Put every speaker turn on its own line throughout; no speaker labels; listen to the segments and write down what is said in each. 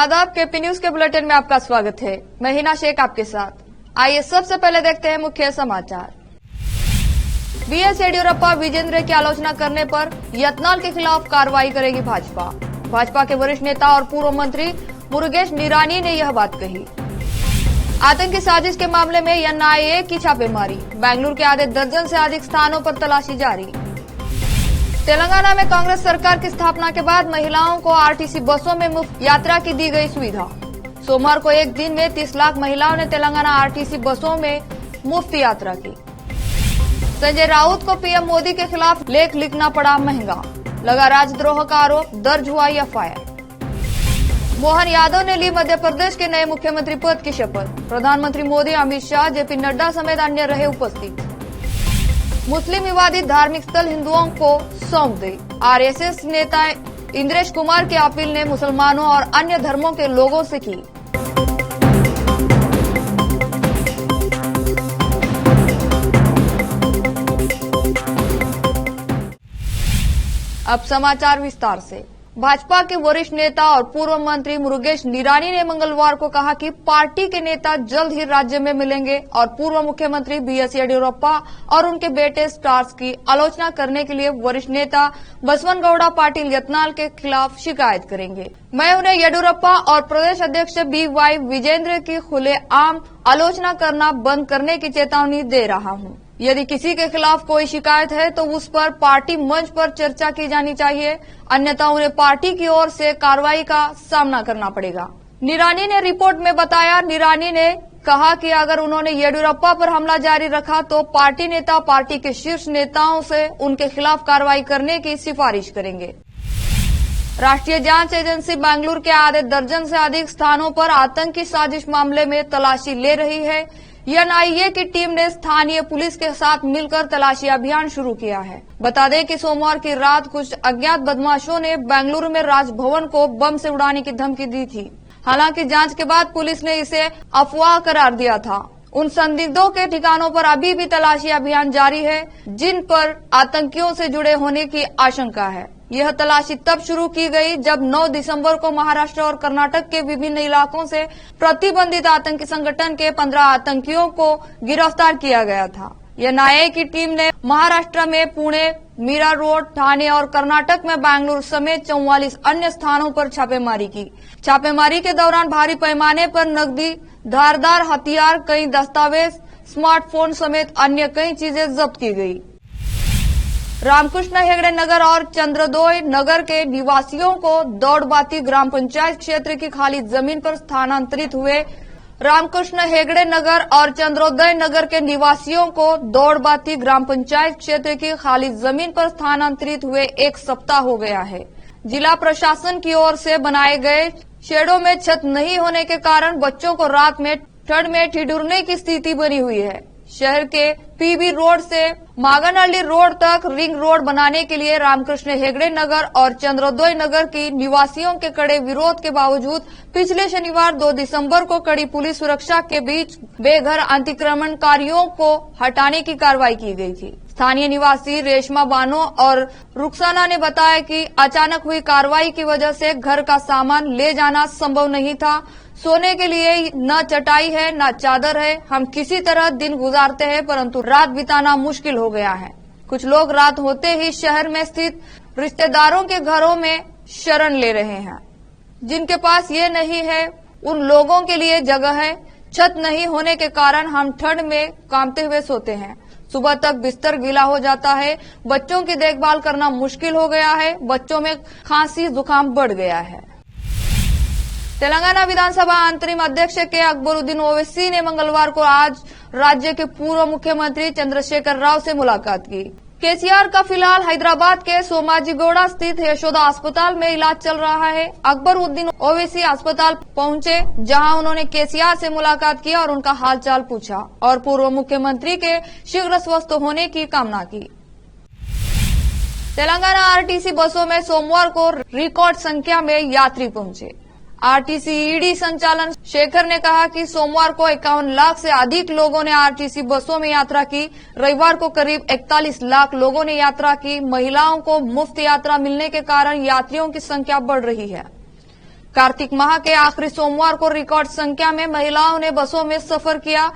आदाब, KP news के bulletin में आपका स्वागत है। मैं हिना शेख आपके साथ। आइए सबसे पहले देखते हैं मुख्य समाचार। बीएस येडियुरप्पा विजेंद्र की आलोचना करने पर यत्नाल के खिलाफ कार्रवाई करेगी भाजपा। भाजपा के वरिष्ठ नेता और पूर्व मंत्री मुरुगेश निरानी ने यह बात कही। आतंकी साजिश के मामले में एनआईए की छापेमारी। बेंगलुरु के आधे दर्जन से अधिक स्थानों पर तलाशी जारी। तेलंगाना में कांग्रेस सरकार की स्थापना के बाद महिलाओं को आरटीसी बसों में मुफ्त यात्रा की दी गई सुविधा। सोमवार को एक दिन में 30 लाख महिलाओं ने तेलंगाना आरटीसी बसों में मुफ्त यात्रा की। संजय राउत को पीएम मोदी के खिलाफ लेख लिखना पड़ा महंगा। लगा राजद्रोह का आरोप, दर्ज हुआ एफआईआर। मोहन यादव ने ली मध्य प्रदेश के नए मुख्यमंत्री पद की शपथ। प्रधानमंत्री मोदी, अमित शाह, जेपी नड्डा समेत अन्य रहे उपस्थित। मुस्लिम विवादित धार्मिक स्थल हिंदुओं को सौंप दे। आरएसएस नेता इंद्रेश कुमार की अपील ने मुसलमानों और अन्य धर्मों के लोगों से की। अब समाचार विस्तार से। भाजपा के वरिष्ठ नेता और पूर्व मंत्री मुरुगेश निरानी ने मंगलवार को कहा कि पार्टी के नेता जल्द ही राज्य में मिलेंगे और पूर्व मुख्यमंत्री बीएस येडियुरप्पा और उनके बेटे स्टार्स की आलोचना करने के लिए वरिष्ठ नेता बसवनगौड़ा पाटिल यत्नाल के खिलाफ शिकायत करेंगे। मैं उन्हें येडियुरप्पा और प्रदेश अध्यक्ष बीवाई विजेंद्र की खुलेआम आलोचना करना बंद करने की चेतावनी दे रहा हूँ। यदि किसी के खिलाफ कोई शिकायत है तो उस पर पार्टी मंच पर चर्चा की जानी चाहिए, अन्यथा उन्हें पार्टी की ओर से कार्रवाई का सामना करना पड़ेगा। निरानी ने रिपोर्ट में बताया। निरानी ने कहा कि अगर उन्होंने येडियुरप्पा पर हमला जारी रखा तो पार्टी नेता पार्टी के शीर्ष नेताओं से उनके खिलाफ कार्रवाई करने की सिफारिश करेंगे। राष्ट्रीय जांच एजेंसी बेंगलुरु के आधे दर्जन से अधिक स्थानों पर आतंकी साजिश मामले में तलाशी ले रही है। एनआईए की टीम ने स्थानीय पुलिस के साथ मिलकर तलाशी अभियान शुरू किया है। बता दें कि सोमवार की रात कुछ अज्ञात बदमाशों ने बेंगलुरु में राजभवन को बम से उड़ाने की धमकी दी थी। हालांकि जांच के बाद पुलिस ने इसे अफवाह करार दिया था। उन संदिग्धों के ठिकानों पर अभी भी तलाशी अभियान जारी है जिन पर आतंकियों से जुड़े होने की आशंका है। यह तलाशी तब शुरू की गई जब 9 दिसंबर को महाराष्ट्र और कर्नाटक के विभिन्न इलाकों से प्रतिबंधित आतंकी संगठन के 15 आतंकियों को गिरफ्तार किया गया था। एनआईए की टीम ने महाराष्ट्र में पुणे, मीरा रोड, ठाणे और कर्नाटक में बेंगलुरु समेत 44 अन्य स्थानों पर छापेमारी की। छापेमारी के दौरान भारी पैमाने पर नकदी, धारदार हथियार, कई दस्तावेज, स्मार्टफोन समेत अन्य कई चीजें जब्त की गई। रामकृष्ण हेगड़े नगर और चंद्रोदय नगर के निवासियों को दौड़बाती ग्राम पंचायत क्षेत्र की खाली जमीन पर स्थानांतरित हुए। रामकृष्ण हेगड़े नगर और चंद्रोदय नगर के निवासियों को दौड़बाती ग्राम पंचायत क्षेत्र की खाली जमीन पर स्थानांतरित हुए 1 सप्ताह हो गया है। जिला प्रशासन की ओर से बनाए गए शेडों में छत नहीं होने के कारण बच्चों को रात में ठंड में ठिठुरने की स्थिति बनी हुई है। शहर के पीबी रोड से मागनहल्ली रोड तक रिंग रोड बनाने के लिए रामकृष्ण हेगड़े नगर और चंद्रोदय नगर की निवासियों के कड़े विरोध के बावजूद पिछले शनिवार 2 दिसंबर को कड़ी पुलिस सुरक्षा के बीच बेघर अतिक्रमणकारियों को हटाने की कार्रवाई की गई थी। स्थानीय निवासी रेशमा बानो और रुखसाना ने बताया कि अचानक हुई कार्रवाई की वजह से घर का सामान ले जाना संभव नहीं था। सोने के लिए न चटाई है न चादर है। हम किसी तरह दिन गुजारते हैं परंतु रात बिताना मुश्किल हो गया है। कुछ लोग रात होते ही शहर में स्थित रिश्तेदारों के घरों में शरण ले रहे हैं। जिनके पास ये नहीं है उन लोगों के लिए जगह है। छत नहीं होने के कारण हम ठंड में कांपते हुए सोते हैं। सुबह तक बिस्तर गीला हो जाता है। बच्चों की देखभाल करना मुश्किल हो गया है। बच्चों में खांसी जुकाम बढ़ गया है। तेलंगाना विधानसभा अंतरिम अध्यक्ष के अकबरुद्दीन ओवैसी ने मंगलवार को आज राज्य के पूर्व मुख्यमंत्री चंद्रशेखर राव से मुलाकात की। केसीआर का फिलहाल हैदराबाद के सोमाजिगौड़ा स्थित यशोदा अस्पताल में इलाज चल रहा है। अकबरुद्दीन ओवैसी अस्पताल पहुंचे जहां उन्होंने केसीआर से मुलाकात की और उनका हालचाल पूछा और पूर्व मुख्यमंत्री के शीघ्र स्वस्थ होने की कामना की। तेलंगाना आरटीसी बसों में सोमवार को रिकॉर्ड संख्या में यात्री पहुंचे। आरटीसी ईडी संचालन शेखर ने कहा कि सोमवार को 51 लाख से अधिक लोगों ने आरटीसी बसों में यात्रा की। रविवार को करीब 41 लाख लोगों ने यात्रा की। महिलाओं को मुफ्त यात्रा मिलने के कारण यात्रियों की संख्या बढ़ रही है। कार्तिक माह के आखिरी सोमवार को रिकॉर्ड संख्या में महिलाओं ने बसों में सफर किया।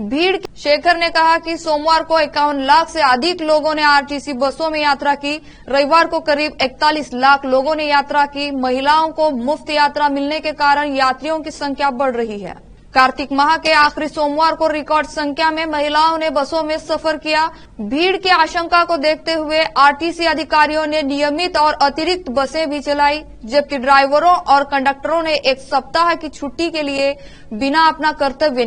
भीड़ शेखर ने कहा कि सोमवार को 51 लाख से अधिक लोगों ने आरटीसी बसों में यात्रा की। रविवार को करीब 41 लाख लोगों ने यात्रा की। महिलाओं को मुफ्त यात्रा मिलने के कारण यात्रियों की संख्या बढ़ रही है। कार्तिक माह के आखिरी सोमवार को रिकॉर्ड संख्या में महिलाओं ने बसों में सफर किया। भीड़ की आशंका को देखते हुए आरटीसी अधिकारियों ने नियमित और अतिरिक्त बसें भी चलाई, जबकि ड्राइवरों और कंडक्टरों ने एक सप्ताह की छुट्टी के लिए बिना अपना कर्तव्य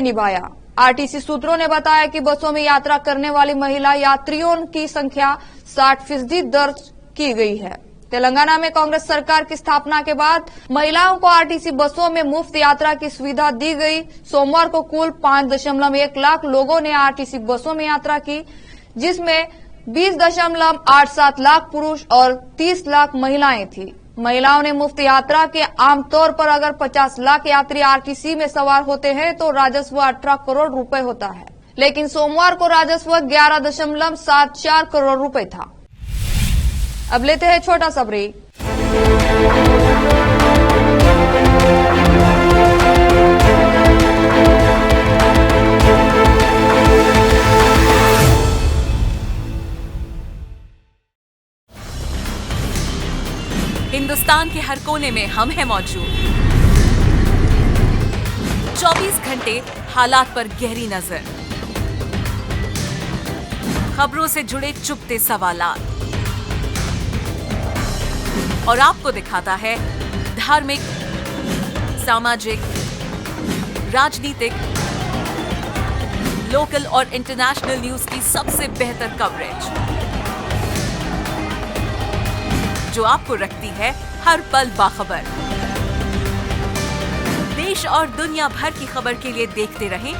निभाया। आरटीसी सूत्रों ने बताया कि बसों में यात्रा करने वाली महिला यात्रियों की संख्या 60% दर्ज की गई है। तेलंगाना में कांग्रेस सरकार की स्थापना के बाद महिलाओं को आरटीसी बसों में मुफ्त यात्रा की सुविधा दी गई। सोमवार को कुल 5.1 लाख लोगों ने आरटीसी बसों में यात्रा की, जिसमें 20.87 लाख पुरुष और 30 लाख महिलाएं थी। महिलाओं ने मुफ्त यात्रा के आमतौर पर अगर 50 लाख यात्री आरटीसी में सवार होते हैं तो राजस्व 18 करोड़ रुपए होता है, लेकिन सोमवार को राजस्व 11.74 करोड़ रुपए था। अब लेते हैं छोटा सा ब्रेक।
हिंदुस्तान के हर कोने में हम हैं मौजूद। 24 घंटे हालात पर गहरी नजर, खबरों से जुड़े चुपते सवालात, और आपको दिखाता है धार्मिक, सामाजिक, राजनीतिक, लोकल और इंटरनेशनल न्यूज की सबसे बेहतर कवरेज, जो आपको रखती है हर पल बाखबर। देश और दुनिया भर की खबर के लिए देखते रहें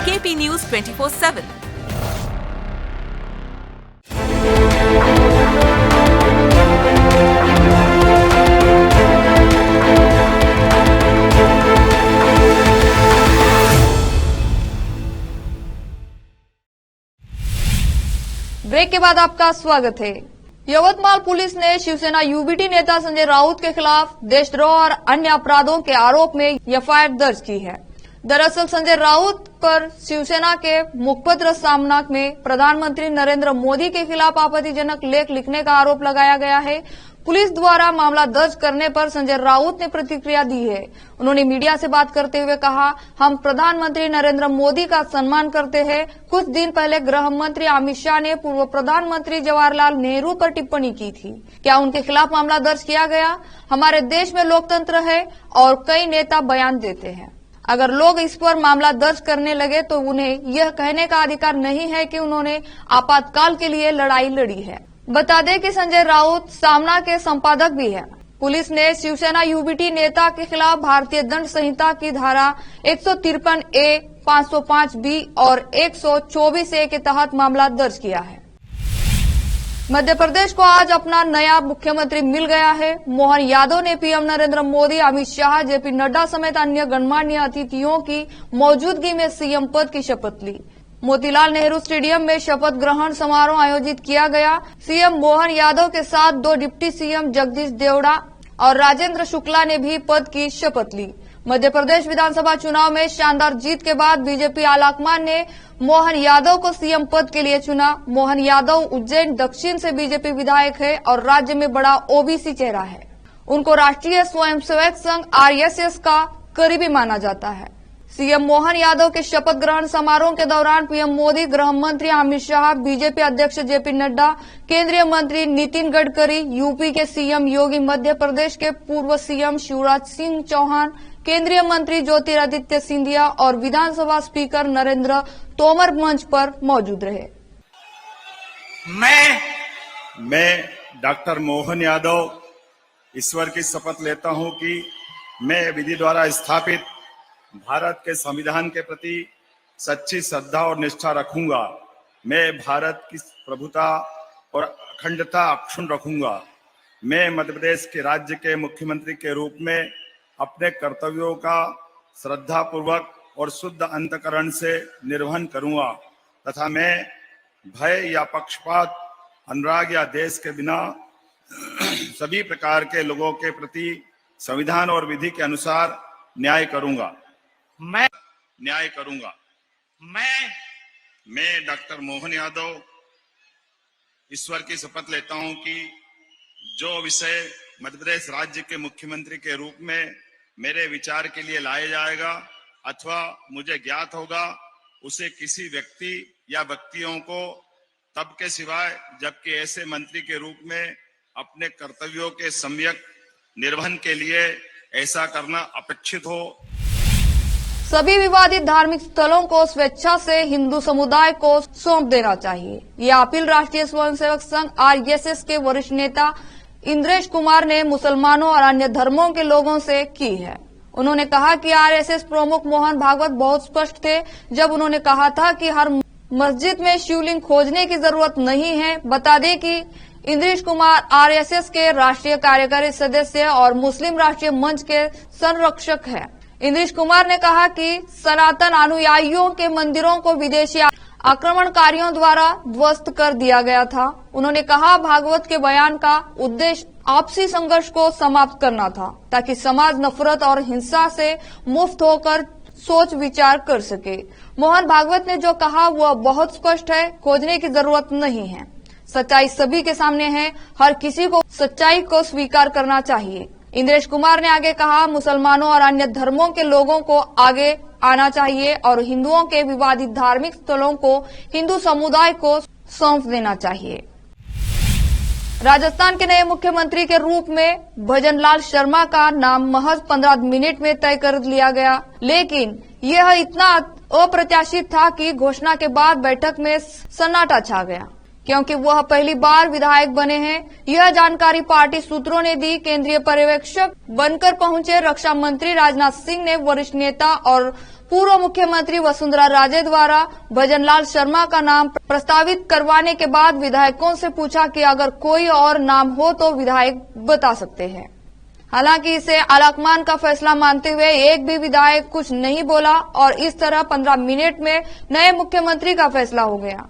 केपी न्यूज 24/7।
ब्रेक के बाद आपका स्वागत है। यवतमाल पुलिस ने शिवसेना यूबीटी नेता संजय राउत के खिलाफ देशद्रोह और अन्य अपराधों के आरोप में एफआईआर दर्ज की है। दरअसल संजय राउत पर शिवसेना के मुखपत्र सामना में प्रधानमंत्री नरेंद्र मोदी के खिलाफ आपत्तिजनक लेख लिखने का आरोप लगाया गया है। पुलिस द्वारा मामला दर्ज करने पर संजय राउत ने प्रतिक्रिया दी है। उन्होंने मीडिया से बात करते हुए कहा, हम प्रधानमंत्री नरेंद्र मोदी का सम्मान करते हैं। कुछ दिन पहले गृह मंत्री अमित शाह ने पूर्व प्रधानमंत्री जवाहरलाल नेहरू पर टिप्पणी की थी। क्या उनके खिलाफ मामला दर्ज किया गया? हमारे देश में लोकतंत्र है और कई नेता बयान देते हैं। अगर लोग इस पर मामला दर्ज करने लगे तो उन्हें यह कहने का अधिकार नहीं है कि उन्होंने आपातकाल के लिए लड़ाई लड़ी है। बता दें कि संजय राउत सामना के संपादक भी हैं। पुलिस ने शिवसेना यूबीटी नेता के खिलाफ भारतीय दंड संहिता की धारा 153A, 505B और 124A के तहत मामला दर्ज किया है। मध्य प्रदेश को आज अपना नया मुख्यमंत्री मिल गया है। मोहन यादव ने पीएम नरेंद्र मोदी, अमित शाह, जेपी नड्डा समेत अन्य गणमान्य अतिथियों की मौजूदगी में सीएम पद की शपथ ली। मोतीलाल नेहरू स्टेडियम में शपथ ग्रहण समारोह आयोजित किया गया। सीएम मोहन यादव के साथ 2 डिप्टी सीएम जगदीश देवड़ा और राजेंद्र शुक्ला ने भी पद की शपथ ली। मध्य प्रदेश विधानसभा चुनाव में शानदार जीत के बाद बीजेपी आलाकमान ने मोहन यादव को सीएम पद के लिए चुना। मोहन यादव उज्जैन दक्षिण से बीजेपी विधायक है और राज्य में बड़ा ओबीसी चेहरा है। उनको राष्ट्रीय स्वयंसेवक संघ आरएसएस का करीबी माना जाता है। सीएम मोहन यादव के शपथ ग्रहण समारोह के दौरान पीएम मोदी, गृह मंत्री अमित शाह, बीजेपी अध्यक्ष जेपी नड्डा, केंद्रीय मंत्री नितिन गडकरी, यूपी के सीएम योगी, मध्य प्रदेश के पूर्व सीएम शिवराज सिंह चौहान, केंद्रीय मंत्री ज्योतिरादित्य सिंधिया और विधानसभा स्पीकर नरेंद्र तोमर मंच पर मौजूद रहे।
मैं डॉक्टर मोहन यादव ईश्वर की शपथ लेता हूं कि मैं विधि द्वारा स्थापित भारत के संविधान के प्रति सच्ची श्रद्धा और निष्ठा रखूंगा। मैं भारत की प्रभुता और अखंडता अक्षुण्ण रखूंगा। मैं मध्य प्रदेश के राज्य के मुख्यमंत्री के रूप में अपने कर्तव्यों का श्रद्धापूर्वक और शुद्ध अंतःकरण से निर्वहन करूंगा तथा मैं भय या पक्षपात, अनुराग या देश के बिना सभी प्रकार के लोगों के प्रति संविधान और विधि के अनुसार न्याय करूंगा।
मैं
न्याय करूंगा। मैं डॉक्टर मोहन यादव ईश्वर की शपथ लेता हूं कि जो विषय मध्य प्रदेश राज्य के मुख्यमंत्री के रूप में मेरे विचार के लिए लाया जाएगा अथवा मुझे ज्ञात होगा, उसे किसी व्यक्ति या व्यक्तियों को तब के सिवाय जबकि ऐसे मंत्री के रूप में अपने कर्तव्यों के सम्यक निर्वहन के लिए ऐसा करना अपेक्षित हो।
सभी विवादित धार्मिक स्थलों को स्वेच्छा से हिंदू समुदाय को सौंप देना चाहिए। यह अपील राष्ट्रीय स्वयंसेवक संघ आरएसएस के वरिष्ठ नेता इंद्रेश कुमार ने मुसलमानों और अन्य धर्मों के लोगों से की है। उन्होंने कहा कि आरएसएस प्रमुख मोहन भागवत बहुत स्पष्ट थे जब उन्होंने कहा था कि हर मस्जिद में शिवलिंग खोजने की जरूरत नहीं है। बता दें कि इंद्रेश कुमार आरएसएस के राष्ट्रीय कार्यकारी सदस्य और मुस्लिम राष्ट्रीय मंच के संरक्षक हैं। इंद्रेश कुमार ने कहा कि सनातन अनुयायियों के मंदिरों को विदेशी आक्रमणकारियों द्वारा ध्वस्त कर दिया गया था। उन्होंने कहा भागवत के बयान का उद्देश्य आपसी संघर्ष को समाप्त करना था ताकि समाज नफरत और हिंसा से मुक्त होकर सोच विचार कर सके। मोहन भागवत ने जो कहा वह बहुत स्पष्ट है, खोजने की जरूरत नहीं है। सच्चाई सभी के सामने है, हर किसी को सच्चाई को स्वीकार करना चाहिए। इंद्रेश कुमार ने आगे कहा मुसलमानों और अन्य धर्मों के लोगों को आगे आना चाहिए और हिंदुओं के विवादित धार्मिक स्थलों को हिंदू समुदाय को सौंप देना चाहिए। राजस्थान के नए मुख्यमंत्री के रूप में भजनलाल शर्मा का नाम महज 15 मिनट में तय कर लिया गया, लेकिन यह इतना अप्रत्याशित था कि घोषणा के बाद बैठक में सन्नाटा छा गया क्योंकि वह पहली बार विधायक बने हैं। यह जानकारी पार्टी सूत्रों ने दी। केंद्रीय पर्यवेक्षक बनकर पहुंचे रक्षा मंत्री राजनाथ सिंह ने वरिष्ठ नेता और पूर्व मुख्यमंत्री वसुंधरा राजे द्वारा भजनलाल शर्मा का नाम प्रस्तावित करवाने के बाद विधायकों से पूछा कि अगर कोई और नाम हो तो विधायक बता सकते हैं। हालांकि इसे आलाकमान का फैसला मानते हुए एक भी विधायक कुछ नहीं बोला और इस तरह 15 मिनट में नए मुख्यमंत्री का फैसला हो गया।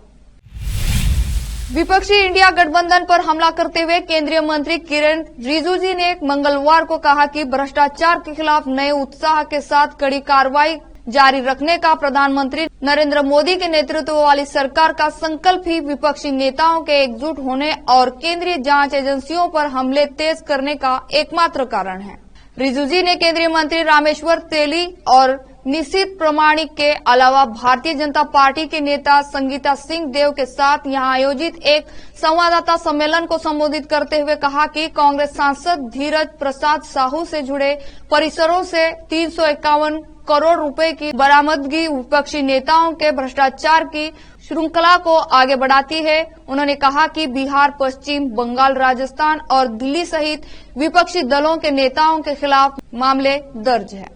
विपक्षी इंडिया गठबंधन पर हमला करते हुए केंद्रीय मंत्री किरेन रिजिजू ने मंगलवार को कहा कि भ्रष्टाचार के खिलाफ नए उत्साह के साथ कड़ी कार्रवाई जारी रखने का प्रधानमंत्री नरेंद्र मोदी के नेतृत्व वाली सरकार का संकल्प ही विपक्षी नेताओं के एकजुट होने और केंद्रीय जांच एजेंसियों पर हमले तेज करने का एकमात्र कारण है। रिजिजू ने केंद्रीय मंत्री रामेश्वर तेली और निशित प्रमाणिक के अलावा भारतीय जनता पार्टी के नेता संगीता सिंह देव के साथ यहां आयोजित एक संवाददाता सम्मेलन को संबोधित करते हुए कहा कि कांग्रेस सांसद धीरज प्रसाद साहू से जुड़े परिसरों से 351 करोड़ रुपए की बरामदगी विपक्षी नेताओं के भ्रष्टाचार की श्रृंखला को आगे बढ़ाती है। उन्होंने कहा कि बिहार, पश्चिम बंगाल, राजस्थान और दिल्ली सहित विपक्षी दलों के नेताओं के खिलाफ मामले दर्ज है।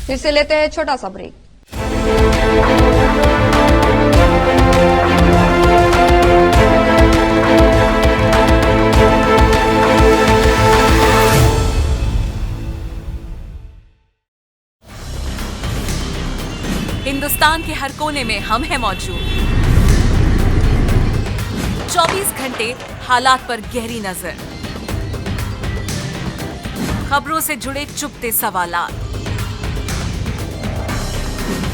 फिर से लेते हैं छोटा सा ब्रेक।
हिंदुस्तान के हर कोने में हम हैं मौजूद। 24 घंटे हालात पर गहरी नजर, खबरों से जुड़े चुपते सवालात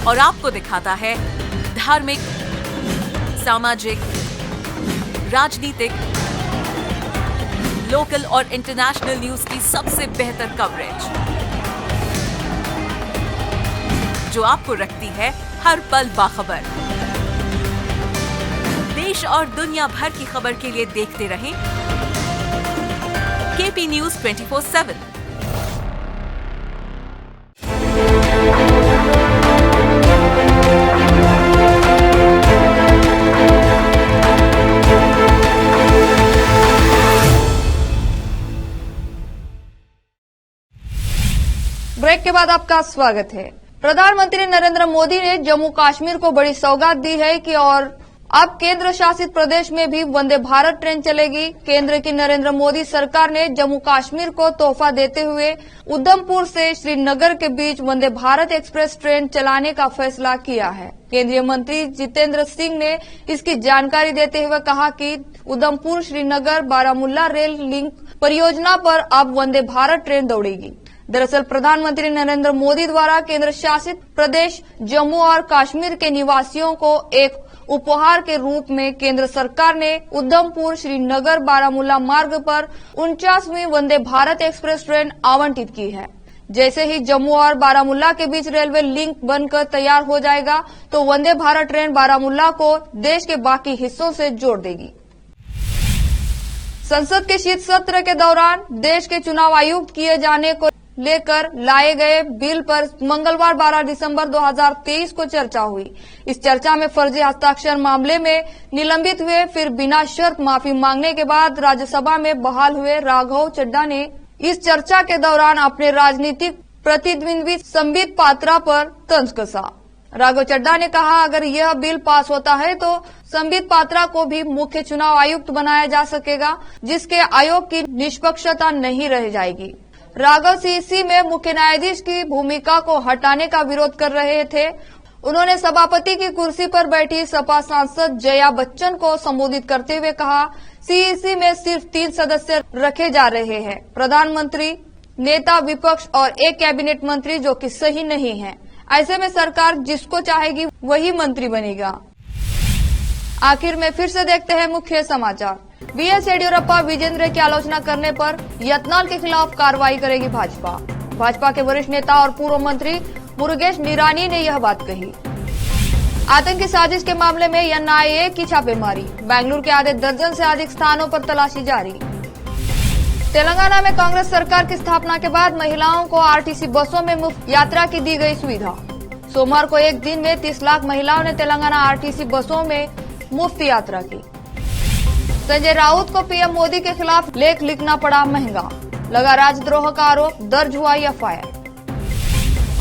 और आपको दिखाता है धार्मिक, सामाजिक, राजनीतिक, लोकल और इंटरनेशनल न्यूज की सबसे बेहतर कवरेज जो आपको रखती है हर पल बाखबर। देश और दुनिया भर की खबर के लिए देखते रहें केपी न्यूज 24/7।
ब्रेक के बाद आपका स्वागत है। प्रधानमंत्री नरेंद्र मोदी ने जम्मू कश्मीर को बड़ी सौगात दी है कि और अब केंद्र शासित प्रदेश में भी वंदे भारत ट्रेन चलेगी। केंद्र की नरेंद्र मोदी सरकार ने जम्मू कश्मीर को तोहफा देते हुए उधमपुर से श्रीनगर के बीच वंदे भारत एक्सप्रेस ट्रेन चलाने का फैसला किया है। केंद्रीय मंत्री जितेंद्र सिंह ने इसकी जानकारी देते हुए कहा कि उधमपुर श्रीनगर बारामूला रेल लिंक परियोजना पर अब वंदे भारत ट्रेन दौड़ेगी। दरअसल प्रधानमंत्री नरेंद्र मोदी द्वारा केंद्र शासित प्रदेश जम्मू और कश्मीर के निवासियों को एक उपहार के रूप में केंद्र सरकार ने उधमपुर श्रीनगर बारामूला मार्ग पर 49वीं वंदे भारत एक्सप्रेस ट्रेन आवंटित की है। जैसे ही जम्मू और बारामूला के बीच रेलवे लिंक बनकर तैयार हो जाएगा तो वंदे भारत ट्रेन बारामूला को देश के बाकी हिस्सों से जोड़ देगी। संसद के शीत सत्र के दौरान देश के चुनाव आयुक्त किए जाने को लेकर लाए गए बिल पर मंगलवार 12 दिसंबर 2023 को चर्चा हुई। इस चर्चा में फर्जी हस्ताक्षर मामले में निलंबित हुए फिर बिना शर्त माफी मांगने के बाद राज्यसभा में बहाल हुए राघव चड्ढा ने इस चर्चा के दौरान अपने राजनीतिक प्रतिद्वंदी संबित पात्रा पर तंज कसा। राघव चड्ढा ने कहा, अगर यह बिल पास होता है तो संबित पात्रा को भी मुख्य चुनाव आयुक्त बनाया जा सकेगा, जिसके आयोग की निष्पक्षता नहीं रह जाएगी। राघव सीईसी में मुख्य न्यायाधीश की भूमिका को हटाने का विरोध कर रहे थे। उन्होंने सभापति की कुर्सी पर बैठी सपा सांसद जया बच्चन को संबोधित करते हुए कहा, सीईसी में सिर्फ 3 सदस्य रखे जा रहे हैं, प्रधानमंत्री, नेता विपक्ष और एक कैबिनेट मंत्री, जो कि सही नहीं है। ऐसे में सरकार जिसको चाहेगी वही मंत्री बनेगा। आखिर में फिर से देखते हैं मुख्य समाचार। बीएस येडियुरप्पा विजेंद्र की आलोचना करने पर यत्नाल के खिलाफ कार्रवाई करेगी भाजपा। भाजपा के वरिष्ठ नेता और पूर्व मंत्री मुरुगेश निरानी ने यह बात कही। आतंकी साजिश के मामले में एनआईए की छापेमारी, बेंगलुरु के आधे दर्जन से अधिक स्थानों पर तलाशी जारी। तेलंगाना में कांग्रेस सरकार की स्थापना के बाद महिलाओं को आरटीसी बसों में मुफ्त यात्रा की दी गई सुविधा। सोमवार को एक दिन में 30 लाख महिलाओं ने तेलंगाना आरटीसी बसों में मुफ्त यात्रा की। संजय राउत को पीएम मोदी के खिलाफ लेख लिखना पड़ा महंगा, लगा राजद्रोह का आरोप, दर्ज हुआ एफआईआर।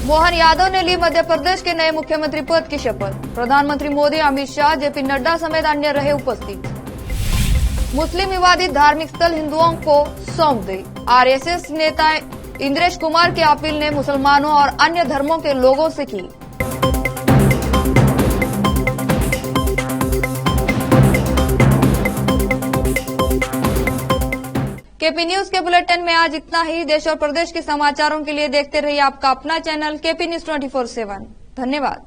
मोहन यादव ने ली मध्य प्रदेश के नए मुख्यमंत्री पद की शपथ। प्रधानमंत्री मोदी, अमित शाह, जेपी नड्डा समेत अन्य रहे उपस्थित। मुस्लिम विवादित धार्मिक स्थल हिंदुओं को सौंप दे। आरएसएस नेता इंद्रेश कुमार की अपील ने मुसलमानों और अन्य धर्मों के लोगों से की। केपी न्यूज के बुलेटिन में आज इतना ही। देश और प्रदेश के समाचारों के लिए देखते रहिए आपका अपना चैनल केपी न्यूज 24/7। धन्यवाद।